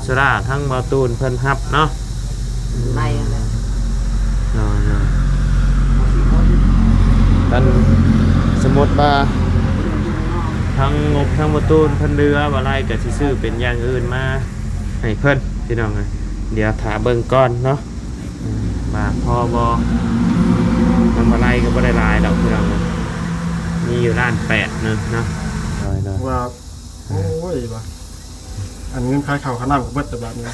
สราทั้งเบาตูนเพิ่นฮับเนาะในอะไรเนาะกันสมมติว่าทั้งงบทั้งเบาตูนเพิ่นเรือว่าไรก็สิซื้อเป็นอย่างอื่นมาให้เพิ่นพี่น้องเลยเดี๋ยวถาเบิ่งก่อนเนาะมาพอบอมันมาไล่ก็ไม่ได้ลายดอกพี่น้องเลยมีอยู่ร้าน8นึงเนาะว่าโอ้ยว่ะอันเงินขายข้าวขน้ำก็เบิดแต่แบบนี้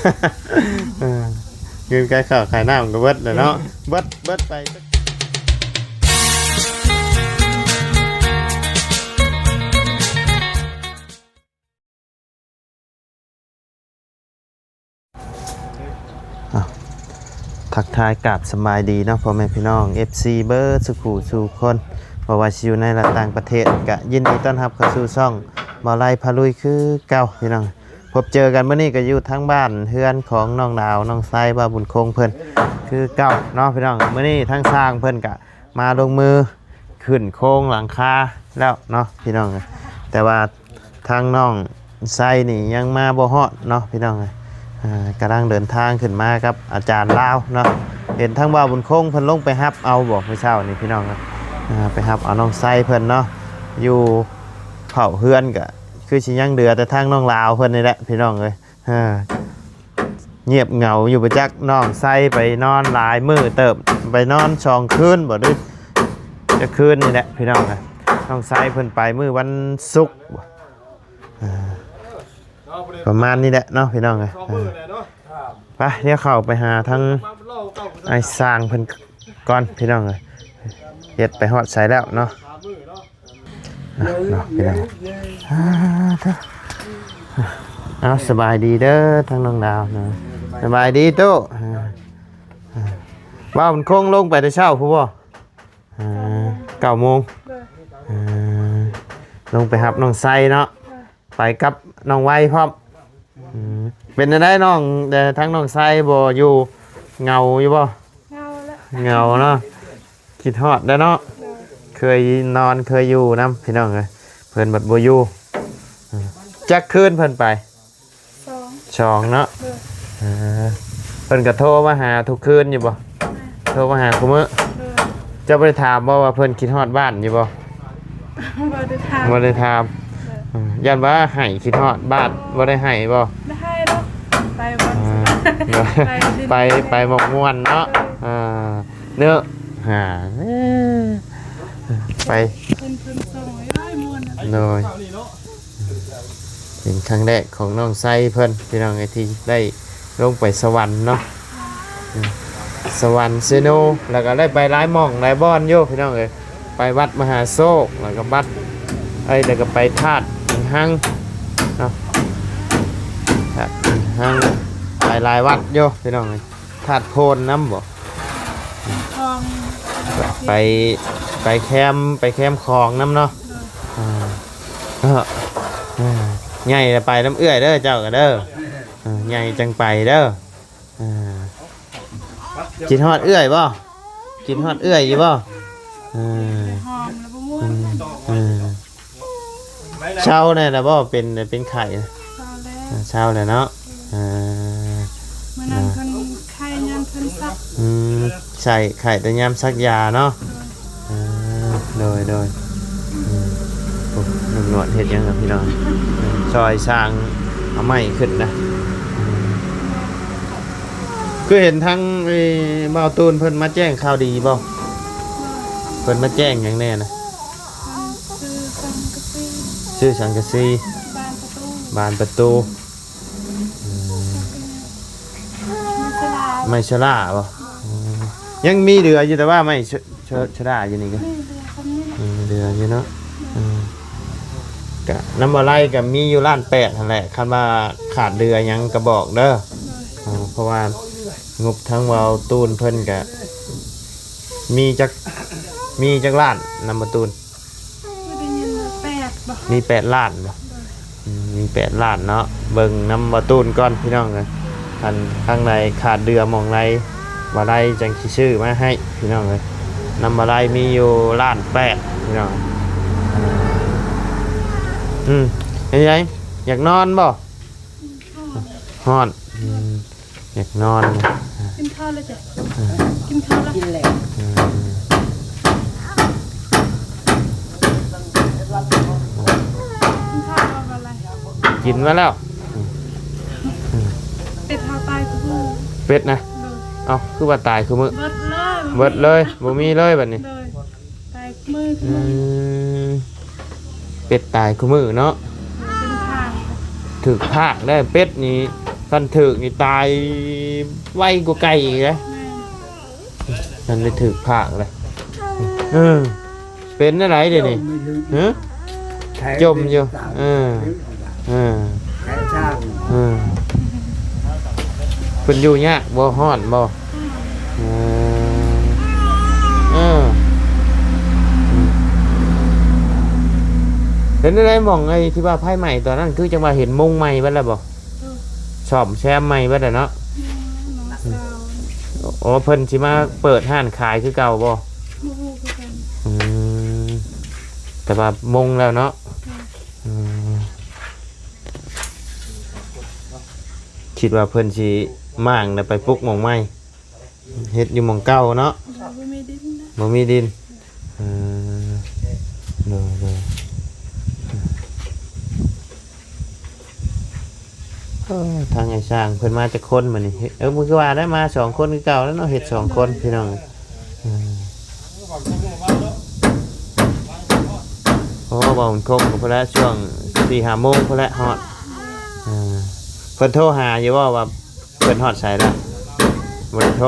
เงินขายข้าวขายน้ำก็เบิดเลยเนาะเบิดไปทักทายกับสบายดีเนาะพ่อแม่พี่น้อง FC เบิร์ดสุขุสู่คนเพราะว่าอยู่ในต่างประเทศก็ยินดีต้อนรับเข้าสู่ช่องบ่าวไร่พาลุยคือเก่าพี่น้องพบเจอกันเมื่อนี้ก็อยู่ทั้งบ้านเฮือนของน้องดาวน้องไซบ่าวบุญคงเพิ่นคือเก่าเนาะพี่น้องเมื่อนี้ทั้งสร้างเพิ่นก็มาลงมือขึ้นโครงหลังคาแล้วเนาะพี่น้องแต่ว่าทางน้องไซนี่ยังมาบ่ฮอดเนาะพี่น้องกำลังเดินทางขึ้นมาครับอาจารย์ลาวเนาะเห็นทั้งบ่าวบุญคงเพิ่นลงไปฮับเอาบอกเมื่อเช้านี่พี่น้องไปฮับเอาน้องไส้เพิ่นเนาะอยู่เผาเฮือนก็คือสิยังเดือแต่ทางน้องลาวเพิ่นนี่แหละพี่น้องเลยเงียบเหงาอยู่ประจักน้องไส้ไปนอนหลายมื้อเติบไปนอนช่องคืนบ่ด้วยจะคืนนี่แหละพี่น้องน้องไส้เพิ่นไปมื้อวันศุกร์ประมาณนี้แหละเนาะพี่น้องเลยไปเดี๋ยวเข้าไปหาทั้งไอ้สร้างเพิ่นก่อนพี่น้องเลยเฮ็ดไปฮอดใส่แล้วเนาะพี่น้องเอาสบายดีเด้อทั้งน้องดาวนะสบายดีตู้ว่ามันคงลงไปแต่เช้าผู้บ่9 โมงลงไปหับน้องไซเนาะไปกับน้องไว้พร้อมเป็นได้น้องแต่ทั้งน้องไซบ่อยู่เงาอยู่บ่เงาเนาะคิดฮอดได้เนาะเคยนอนเคยอยู่น้ำพี่น้องเลยเพิ่นบัดบ่อยู่จักคืนเพิ่นไป2เนาะเพิ่นก็โทรมาหาทุกคืนอยู่บ่โทรมาหาคุมื้อจะบ่ได้ถามบ่ว่าเพิ่นคิดฮอดบ้านอยู่บ่บ่ได้ถามยันว่าให้คิดฮอดบ้านบ่ได้ให้บ่ได้ให้เนาะไปบ่ไปหมกม่วนเนาะเนื้อไปโดยเป็นครั้งแรกของน้องไซเพิ่นพี่น้องไอที่ได้ลงไปสวรรค์เนาะสวรรค์เซโนแล้วก็ได้ไปหลายหม่องหลายบ่อนโยพี่น้องเอ้ยไปวัดมหาโศกแล้วก็วัดแล้วก็ไปธาตุหินหังเนาะธาตุหินหังไปหลายวัดโยพี่น้องเอ้ยธาตุโพนน้ำบ่ไปแคมป์คลองน้ำเนาะใหญ่ไปน้ำเอื้อยเด้อเจ้าก็เด้อใหญ่จังไปเด้อกินฮอดเอื้อยบ่กินฮอดเอื้อยอยู่บ่เช้าเนี่ยนะบ่เป็นไข่เช้าเลยเนาะเมื่อนั้นคนไข่ยามเพิ่นซักใส่ไข่แต่ยามซักยาเนาะโดยหนวดเห็ดยังครับพี่น้องซอยสร้างเอาไม้ขึ้นนะคือเห็นทั้งบ่าวตูนเพิ่นมาแจ้งข่าวดีบ่เพิ่นมาแจ้งอย่างแน่นะชื่อสังกะสีบานประตูไม่ชราบ่ยังมีเรืออยู่แต่ว่าไม่ชราอยู่นี่ก็เรืออยู่เนาะก็น้ำบ่อไร่กับมีอยู่ล้าน8นั่นแหละคันว่าขาดเรือยังกระบอกเด้อเพราะว่างบทั้งวาวตูนเพิ่นก็มีจักล้านน้ำบ่ตูนมี8 ล้านบ่มี8 ล้านเนาะเบิ่งน้ำบ่ตูนก่อนพี่น้องเลยอันข้างในขาดเรือมองในบ่ไร่จังสิชื่อมาให้พี่น้องเลยน้ำบ่ไร่มีอยู่ล้าน8พี่น้องยังไงอยากนอนบ่ฮอน อยากนอน กินข้าวเลยจ้ะกินข้าวแล้ว กินแหละ กินข้าวเอาอะไร กินมาแล้ว เป็ดเท้าตายคือมือ เป็ดนะ เลย เอ้าคือว่าตายคือมื้อ เบิดเลย เบิดเลยบ่มีเลยบัดนี้ เลยตายมือคือ อื มือ มเป็ดตายคือมื้อเนาะ เป็นทาง ถึกภาคได้เป็ดนี่คันถึกนี่ตายไวกว่าไก่อีกเลย แม่ นั่นได้ถึกภาคเลยเป็นอะไรเดี๋ยวนี้ฮะจมอยู่เป็นอยู่ยากบ่ฮ้อนบ่เห็นอะไรมองไอ้ที่ว่าไพ่ใหม่ตอนนั้นคือจะมาเห็นมุงใหม่บ้างแล้วบ่ชอบแซมใหม่บ้างแล้วเนาะ น้องสาว อ๋อเพิ่นสิมาเปิดห้านขายคือเก่าบ่ มูฮูคือกัน อืมแต่ว่ามุงแล้วเนาะอืมคิดว่าเพิ่นสิม่างแล้วไปปลุกหม่องใหม่เฮ็ดอยู่หม่องเก่าเนาะ บ่มีดินนะ บ่มีดินเลยทางไอ้สร้างเพิ่นมาจากคนมานี่มึงคือว่าได้มา2คนคือเก่าแล้วเนาะเฮ็ด2คนพี่น้องโอ้บ่มันคงกับเพิ่นละช่วง 4-5 โมงเพิ่นละฮอดเพิ่นโทรหาอยู่ว่าเพิ่นฮอดไสแล้วบ่ได้โทร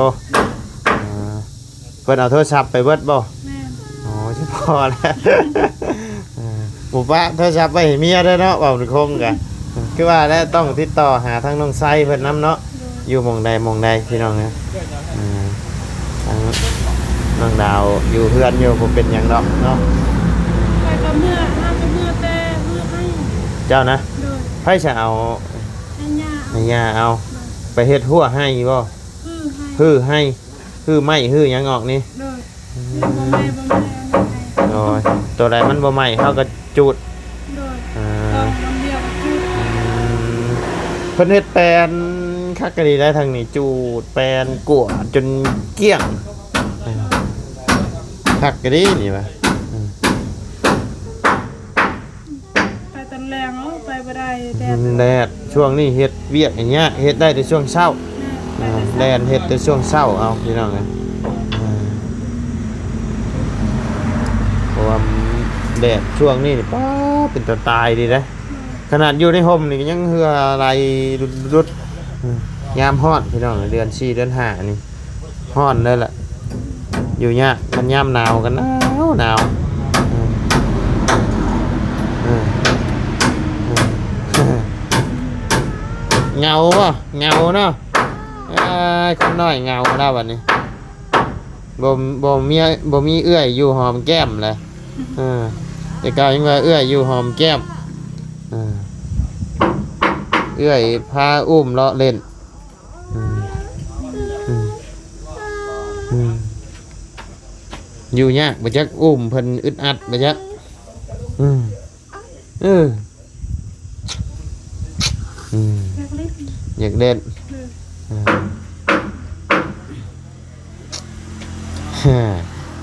เพิ่นเอาโทรศัพท์ไปเบิดบ่ แม่ อ๋อใช่พอแล้วหมู่ป้าโทรศัพท์ไปให้เมียได้เนาะบ่มันคงกะคือว่าแล้วต้องติดต่อหาทางน้องไซเพิ่นนำเนาะอยู่หม่องใดพี่น้องนะทางน้องดาวอยู่เพื่อนอยู่บ่เป็นหยังดอกเนาะ ไปกับเมื่อห้ามกับเมื่อแต่เมื่อให้ เจ้านะ เลย ไผจะเอา ให้ย่า ให้ย่าเอาไปเฮ็ดหัวให้บ่ คือให้ ฮือไม้ฮือหยังออกนี่ เลยบ่แม่ให้ โอ้ยตัวใดมันบ่ไหม้เฮาก็จูด เลย อ่า ต้องเดียวกับคือ เพิ่นเฮ็ดแปลนคักกะดีได้ทางนี้จูดแปลนกวาดจนเกลี้ยงคักกะดีนี่ว่ะ ไปตอนแรงเนาะไปบ่ได้แดด แดดช่วงนี้เฮ็ดเวียกอย่างเงี้ยเฮ็ดได้แต่ช่วงเช้าแดดเฮ็ดแต่ช่วงเช้าเอาพี่น้องเอ้ยเพราะว่าแดดช่วงนี้นี่ป๊าเป็นตัวตายดีเด้ขนาดอยู่ในห่มนี่ก็ยังเหืออะไรรุดยามฮ้อนพี่น้องเดือน4เดือน5นี่ฮ้อนเลยล่ะอยู่ยากมันยามหนาวกันหนาวเงาป่ะเงาเนาะคนน้อยเงาแล้ววันนี้บ่มีเอื้อยอยู่หอมแก้มเลยแต่กาวยังว่าเอื้อยอยู่หอมแก้มเอื้อยพาอุ้มเลาะเล่นอยู่ยากบ่จักอุ้มเพิ่นอึดอัดบ่จักอยากเล่น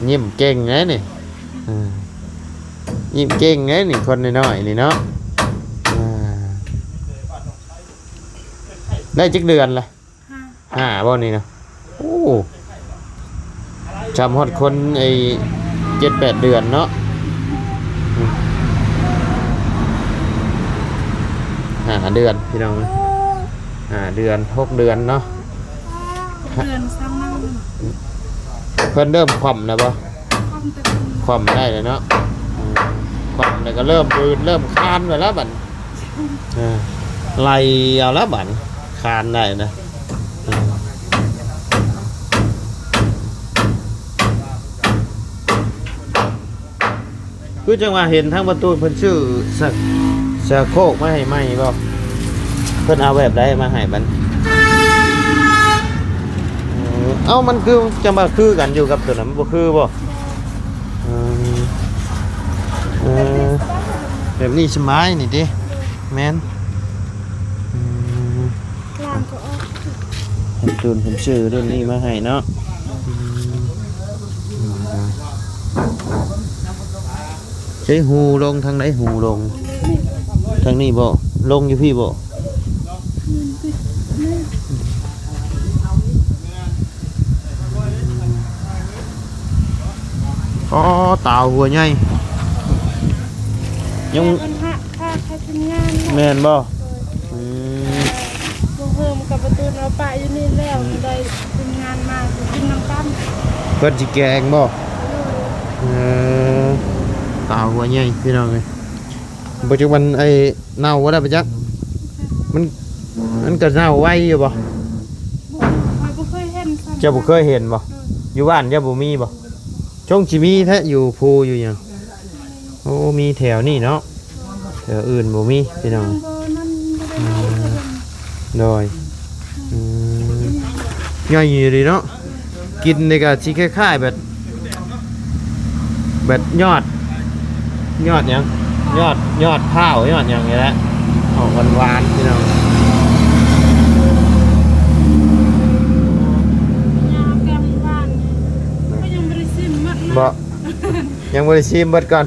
ยิ้มเก่งไงนี่ยิ้มเก่งไงนี่คนน้อยๆนี่เนาะได้จักเดือนละ5บ่นี่เนาะโอ้จำฮอดคนไอ้7-8 เดือนเนาะ5 เดือนพี่น้อง5 เดือน6 เดือนเนาะ เดือนซ้ำเน่า เพิ่นเริ่มคว่ำนะบ่ ความแต่เป็น คว่ำได้เลยเนาะคว่ำแล้วก็เริ่มปืนเริ่มคานไปแล้วบัดไล่เอาแล้วบัดคานได้นะคือจังว่าเห็นทั้งประตูเพิ่นชื่อสะโคกมาให้ใหม่บ่เพิ่นเอาแบบใดมาให้บัดเอ้ามันคือจะมาคือกันอยู่กับตัวนั้นบ่คือบ่แบบนี้สบายนี่ดิแม่น ล่างก็อ เพิ่นตูนเพิ่นชื่อรุ่นนี้มาให้เนาะใช้หูลงทางไหนหูลงทางนี้บ่ลงอยู่พี่บ่อ๋อเต่าหัวใหญ่ยัง มันหักค่าใครทำงาน แม่นบ่ บ่เพิ่มกับประตูเอาไปอยู่นี่แล้วได้ทำงานมากินน้ำกัน เพิ่นสิแกงบ่เต่าหัวใหญ่พี่น้องเอ้ยปัจจุบันไอ้เน่าบ่ได้ปะจักมันก็เน่าไว้อยู่บ่ บ่เคยเห็น เจ้าบ่เคยเห็นบ่อยู่บ้านเจ้าบ่มีบ่ชงสิมีแท้อยู่ภูอยู่หยังโอ้มีแถวนี่เนาะแถวอื่นบ่มีพี่น้อง บ่นั่นบ่ได้เอาแต่ โดยย่อยอยู่ดีเนาะกินนี่ก็สิคล้ายๆแบบยอดหยังยอดข้าวยอดหยังนี่แหละออกหวานๆพี่น้อง ยาแก้มบ้านก็ยังบ่ได้ซิมหมดนะ บ่ยังบ่ได้ชิมเบิดก่อน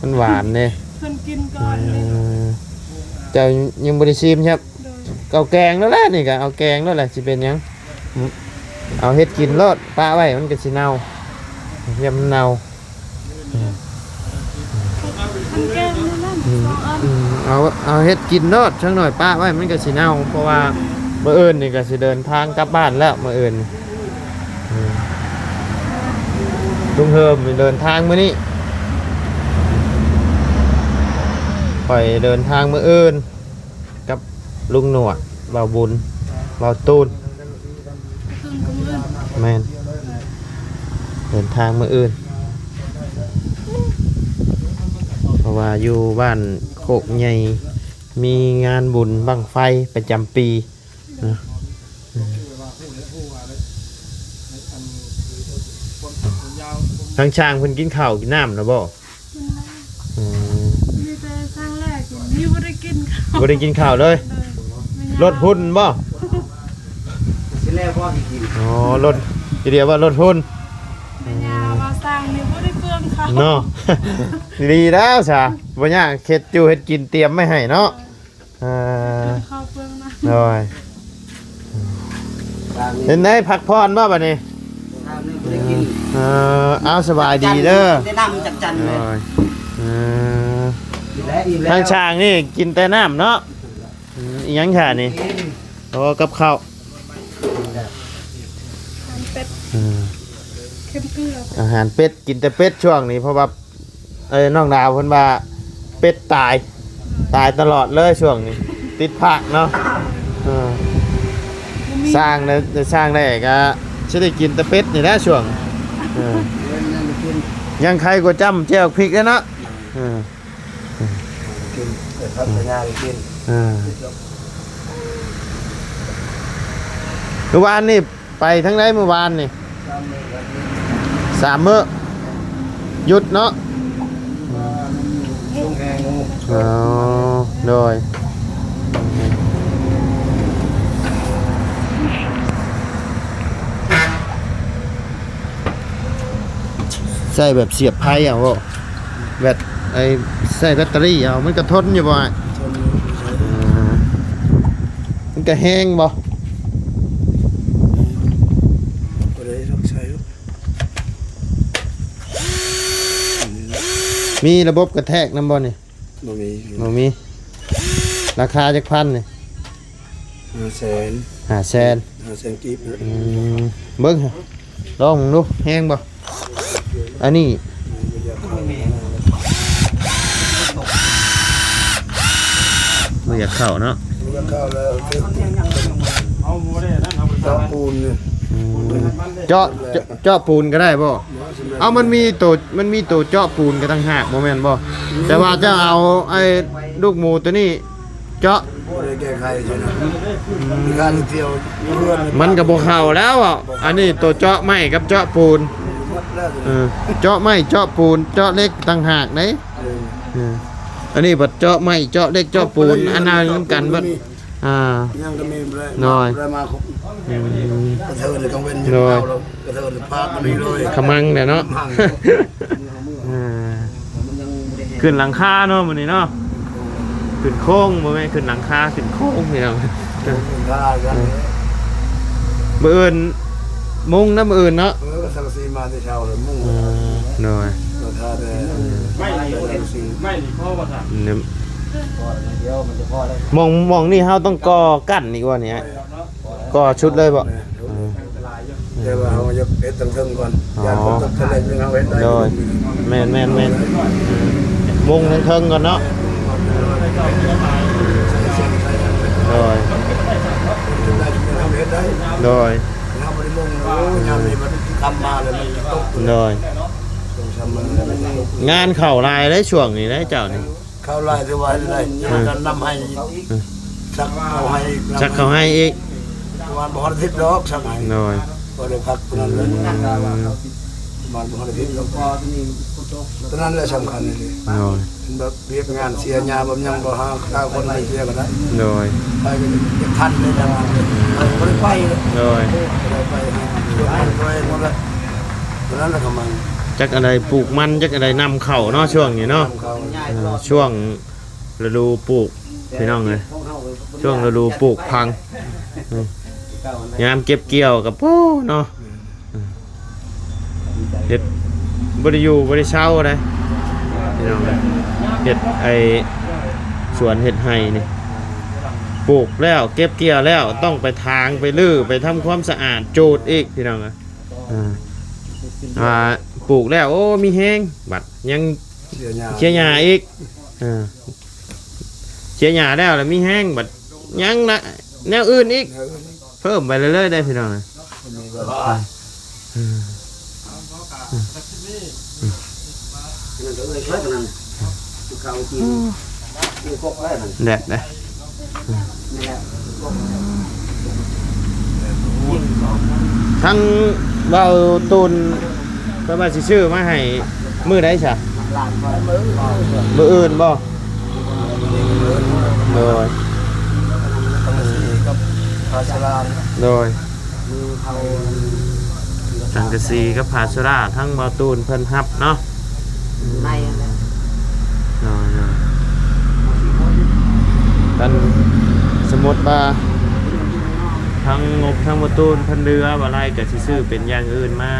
มันหวานเด้ เพิ่นกินก่อนเลย เจ้ายังบ่ได้ชิมครับ โดย เอาแกงแล้วแหละนี่ก็เอาแกงแล้วแหละสิเป็นหยังเอาเฮ็ดกินรสป้าไว้มันก็สิเน่าเยี่ยมนเน่า อันแก้มนั่นน่ะสองอัน เอาเฮ็ดกินรสจังหน่อยป้าไว้มันก็สิเน่าเพราะว่ามื้ออื่นนี่ก็สิเดินทางกลับบ้านแล้วมื้ออื่นลุงเฮิมเดินทางมื้อนี้ไปเดินทางมื้ออื่นกับลุงหนวดบ่าวบุญบ่าวตูน คืนก็มื้อ แม่นเดินทางมื้ออื่นเพราะว่าอยู่บ้านโคกใหญ่มีงานบุญบั้งไฟประจำปีนะทางช้างเพิ่นกินข้าวกินน้ำนะบ่ มีแต่ครั้งแรกนี่บ่ได้กินข้าว บ่ได้กินข้าวเลย เลย รถหุ่นบ่ สิแล้วพ่อสิกิน อ๋อรถทีเดียวว่ารถหุ่น แม่ยาว่าสร้างนี่บ่ได้เปลืองข้าว เนาะ ดีแล้วจ้ะบ่ยากเฮ็ดอยู่เฮ็ดกินเตรียมไม่ให้เนาะอ่า ข้าวเปลืองนะ โดย ตามนี้ เห็นได้พักพรบ่บัดนี้ ตามนี้บ่ได้กิน เอาสบายดีเด้อ ได้น้ำจัดจัน โด เลย ยเออ อิ่มแล้วอิ่มแล้ว ทางช้างนี่กินแต่น้ำเนาะอีหยังค่ะนี่ กิน โอ้กับข้าว ทานเป็ด อืม เค็มเกลือ อาหารเป็ดกินแต่เป็ดช่วงนี้เพราะว่าน้องดาวเพิ่นว่าเป็ดตายตลอดเลยช่วงนี้ ติดผักเนาะเออสร้างได้จะสร้างได้ก็สิได้กินแต่เป็ดนี่แหละช่วงเออ เงินนั่นกิน ยังใครก็จำแจ่วพริกแล้วเนาะเออ กินเกิดทำสัญญากิน เออเมื่อวานนี่ไปทั้งไหนเมื่อวานนี่3 มื้อหยุดเนาะ ลุงแหงงู อ๋อโดยใส่แบบเสียบไพ่เอาบ่แบบไอ้ใส่แบตเตอรี่เอามันกระทนอยู่บ่อะมันก็แห้งบ่ บ่ได้รักใช้ มีระบบกระแทกนำบ่นี่ บ่มี บ่มี ราคาจักพันนี่ 500,000 500,000 กีบ เบิ่งฮะลองดูแห้งบ่อันนี้บ่อยากเข้าเนาะ เข้าแล้ว เอาบ่ได้นั่นเอาไป ตะปูนเนี่ย เจาะปูนก็ได้บ่เอามันมีตัวเจาะปูนก็ตั้งหากบ่แม่นบ่แต่ว่าจะเอาไอ้ลูกหมูตัวนี้เจาะ บ่ได้แก้ไขใช่ไหมมีการเที่ยวเพื่อน มันก็บ่เข้าแล้วอ่ะอันนี้ตัวเจาะไม้กับเจาะปูน หมดแล้ว เจาะไม้เจาะปูนเจาะเหล็กต่างหากไหนอันนี้บัดเจาะไม้เจาะเหล็กเจาะปูนอันนั้นกันเบิด ยังก็มีเลย น้อย เลยมาครบ อืม กระเทินกังเว้นอยู่เอาแล้วกระเทินพากันนี่เลย ขมังเนี่ยเนาะอ่าขึ้นหลังคาเนาะมื้อนี้เนาะขึ้นโค้งบ่แม่นขึ้นหลังคาขึ้นโค้งพี่น้อง ได้กัน มื้ออื่นมุงนะมื้ออื่นเนาะ ก็สังสีมาที่เช้าเลยมุ่ง หน่อย ก็ท่าแต่ ไม่หนี สังสี ไม่หนีพ่อว่าค่ะ เนี่ยมองนี่เฮาต้องก่อกั้นอีกว่าเนี่ยก่อชุดเลยบ่ แต่ว่าเราจะเอ็ดตั้งเทิงก่อนอย่าตกทะเลยังเอาเอ็ดได้ โดยแม่นมุงทั้งเทิงก่อนเนาะโดย เอาเอ็ดได้ โดย เราไม่ได้มุ่งงานนี้มันทำมาเลยมันตก โดย ทำมัน งานเข้าลายได้ช่วงนี้ได้เจ้านี่ เข้าไล่ที่ว่าได้การนำให้สักเขาให้ จักเขาให้อีก วันบ่ฮอดทิศดอกสักให้ โดย บ่ได้พักตรงนั้นเลยมันบ่ฮอดทิศดอกตอนนั้นแหละสำคัญเลย โดย แบบเรียกงานเสียยาบ่ยังบ่หาข้าวคนให้เสียก็ได้ โดย ไปก็จะทันเลยจังบ่ได้ไปเลย โดย บ่ได้ไปหาช่วยมันด้วยหมดแล้วตอนนั้นแหละก็มัน จักอะไรปลูกมันจักอะไรนำเข้าเนาะช่วงนี้เนาะ เขา ช่วงฤดูปลูกพี่น้องเลยช่วงฤดูปลูกพังยามเก็บเกี่ยวกับพ่อเนาะเห็ดบริยูบริเช่าเลยพี่น้องเลยเห็ดไอสวนเห็ดไห่นี่ปลูกแล้วเก็บเกี่ยวแล้วต้องไปทางไปลื้อไปทำความสะอาดโจดอีกพี่น้องเลยปลูกแล้วโอ้มีแห้งบัดยัง เสียยา เชียร์หยาอีกเชียร์หยาแล้วแล้วมีแห้งบัดยังนะแนวอื่นอีกเพิ่มไปเรื่อยๆได้พี่น้องแดดเลยทั้งเบาตูนก็มาสิชื่อมาให้มือได้ใช่มืออื่นบ่โดย กับภาษาลาว โดยสังกะสีกับผาสุราทั้งเบาตูนเพิ่นฮับเนาะในกันสมมติว่าทั้งงบทั้งเบาตูนเพิ่นเรืออะไรก็สิซื้อเป็นอย่างอื่นมา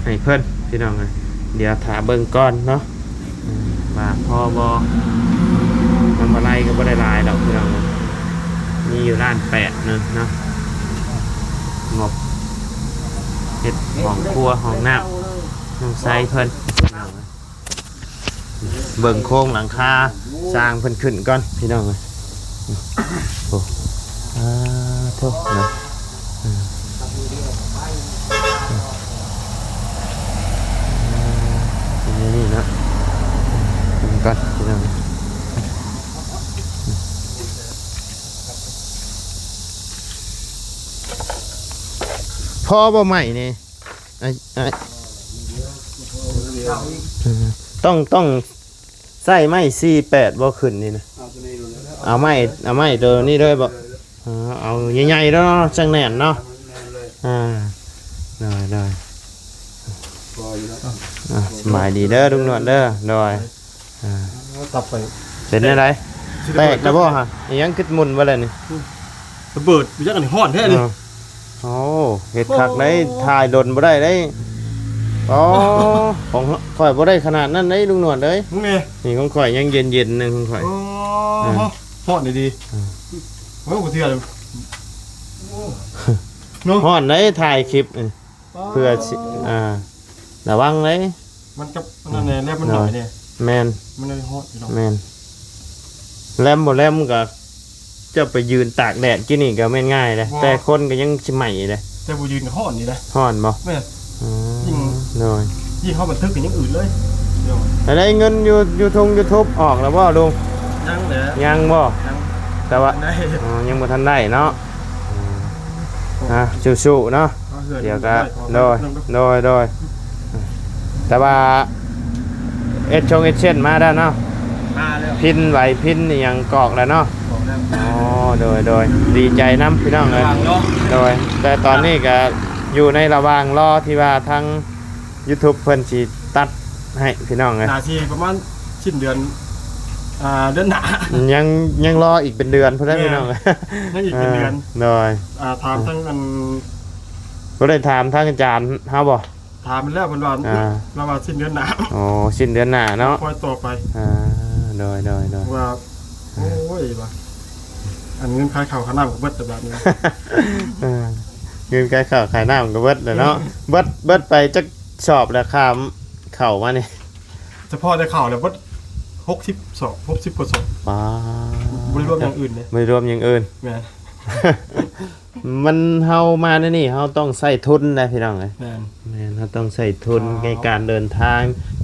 ให้เพิ่นพี่น้องเลยเดี๋ยวถาเบิ่งก่อนเนาะว่าพอบอมันอะไรก็บ่ได้ลายดอกพี่น้องมีอยู่ร้าน8นึงเนาะงบเฮ็ดของครัวของน้ำน้องไซเพิ่นเบิ่งโครงหลังคาสร้างเพิ่นขึ้นก่อนพี่น้องเลยโอ้โทษนะนี่นะก่อนพี่น้องพ่อบ่ใหม่นี่ต้องใส่ไม้48บ่ขึ้นนี่นะเอาไม้ตัวนี้ด้วยบ่เอาใหญ่ๆแล้วเนาะจังแน่นเนาะได้สบายดีเด้อลุงนวลเด้อดอย ตับไป เป็นอะไรแตกนะบ่ฮะยังคิดมุนบ่เลยนี่ ระเบิดมีจักอันฮ้อนแท้นี่ โอ้เห็ดคักได้ถ่ายดนบ่ได้ได้อ๋อของข่อยบ่ได้ขนาดนั้นได้ลุงนวลเอ้ย มึงไง นี่ของข่อยยังเย็นๆนึงของข่อย ฮ้อนดีๆโอ้โหเถื่อนเนาะ ฮ้อนได้ถ่ายคลิปเพื่อระวังเลย มันกับนั่นแหละแลบมันหน่อยเนี่ย แมน มันเลยฮ้อนอยู่เนาะ แมนแลมบ่แลมก็จะไปยืนตากแดดกินนี่ก็แม่นง่ายเลยแต่คนก็ยังสิใหม่เลย แต่บ่ยืนฮ้อนนี่นะ ฮ้อนบ่ แม่ ยิ่งน้อย ยิ่งเขาบันทึกกันอย่างอื่นเลยเดี๋ยว ได้เงินYouTube ออกแล้วบ่ลุง ยังแหละ ยังบ่ ยัง แต่ว่า ได้ ยังบ่ทันได้เนาะสู้ๆเนาะเดี๋ยวก็โดยแต่ว่าเอชงเอเช่นมาได้เนาะ มาแล้ว พินไหวพินนี่ยังกอกแล้วเนาะ บอกแล้ว อ๋อ โดยดีใจน้ำพี่น้องเลย ทางเนาะ โดยแต่ตอนนี้ก็อยู่ในระหว่างรอที่ว่าทั้ง YouTube เพิ่นสิตัดให้พี่น้องเลย นาทีประมาณสิ้นเดือนเดือนหน้า ยังรออีกเป็นเดือนเพื่อนพี่น้องเลย นั่นอีกเป็นเดือน โดย ถามทั้งอัน ก็ได้ถามทางอาจารย์เฮาบ่ ถามมันแล้วมันว่า อ่า เราว่าสิ้นเดือนหน้า โอ้สิ้นเดือนหน้าเนาะ ค่อยต่อไป โดย ว่าโอ้ยว่ะอันเงินขายข้าวขาวน้ำก็เบิดแต่แบบนี้ เงินขายข้าวขายน้ำก็เบิดเลยเนาะเบิดไปจักสอบราคาเข้ามานี่ เฉพาะได้ข่าวแล้วเบิด60 กว่าศพ ป้า บริรวมอย่างอื่นเลย ไม่รวมอย่างอื่น แม่น มันเฮามาในนี่เฮาต้องใส่ทุนนะพี่น้องเอ้ย แม่น แม่นเฮาต้องใส่ทุนในการเดินทาง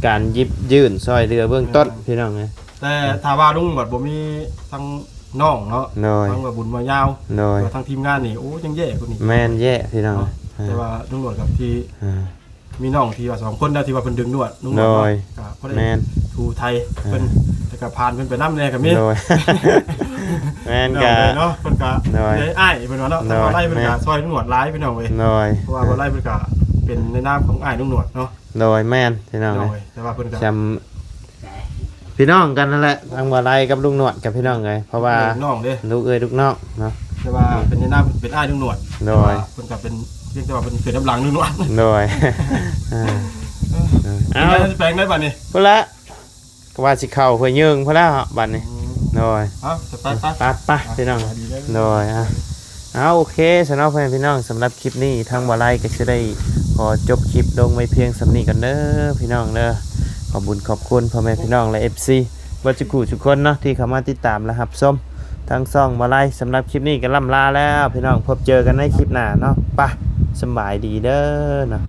การยิบยื่นซอยเรือเบื้องต้นพี่น้องเอ้ย แต่ถ้าว่าลุงบัดบ่มีทั้งน้องเนาะ โดย ทั้งว่าบุญมายาว โดย ทั้งทีมงานนี่โอ้ยังแย่กว่านี้ แม่นแย่พี่น้อง เนาะแต่ว่าลุงหนวดกับที่ อ่า มีน้องที่ว่า2คนได้ที่ว่าเพิ่นดึงหนวดลุงหนวด โดย ก็บ่ได้ แม่น ทูไทยเพิ่นแต่ก็ผ่านเพิ่นไปนำแน่ก็มี โดย แม่น น้ กะ องเนาะเพิ่นก็ โดย ได้อ้ายเพิ่นว่าเนาะถ้าว่าไล่เพิ่นก็ซอยลุงหนวดหลายพี่น้องเว้ย โดย เพราะว่าบ่ไล่เพิ่นก็เป็นในนามของอ้ายลุงหนวดเนาะ โดยแม่นพี่น้อง น้ เล อง ย เว้ยแต่ว่าเพิ่นก็ จำพี่น้องกันนั่นแหละทางวาไลกับลุงหนวดกับพี่น้องเลยเพราะว่า น้องเด้ ลูกเอ้ยลูกน้องเนาะ แต่ว่าเป็นในนามเป็นอ้ายลุงหนวด โดย เพิ่นก็เป็นเพียงแต่ว่าเพิ่นเกิดน้ำหลังลุงหนวด โดยเอา เอาแปลงได้บัดนี้ พุ่นละก็ว่าสิเข้าเพื่อยืงพุ่นละบัดนี้โดย เอาจะไป ไปพี่น้อง ดีได้ โดยเอาโอเคสำหรับพี่น้องสำหรับคลิปนี้ทางวาไลก็จะได้ขอจบคลิปลงไว้เพียงสำนี้กันเด้อพี่น้องเด้อขอบคุญขอบคุณพ่อแม่พี่น้องและ FC วัจกุทุกคนเนาะที่เข้ามาติดตามและรับชมทางซ่องวาไลสำหรับคลิปนี้ก็ล่ำลาแล้วพี่น้องพบเจอกันในคลิปหน้าเนาะไปสำบายดีเด้อเนาะ